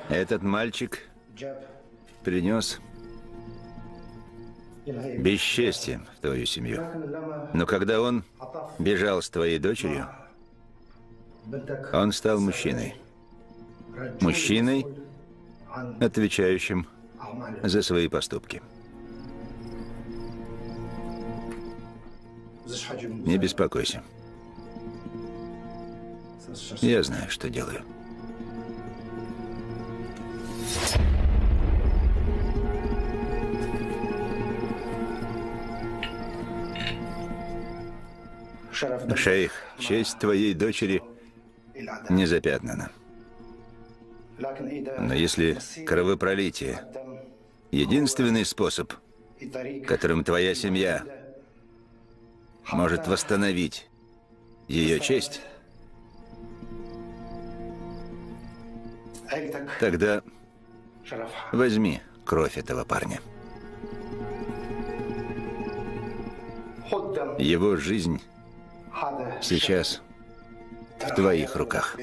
Этот мальчик принес бесчестье в твою семью. Но когда он бежал с твоей дочерью, он стал мужчиной. Мужчиной, отвечающим за свои поступки. Не беспокойся. Я знаю, что делаю. Шейх, честь твоей дочери не запятнана. Но если кровопролитие — единственный способ, которым твоя семья может восстановить ее честь, тогда возьми кровь этого парня. Его жизнь сейчас в твоих руках.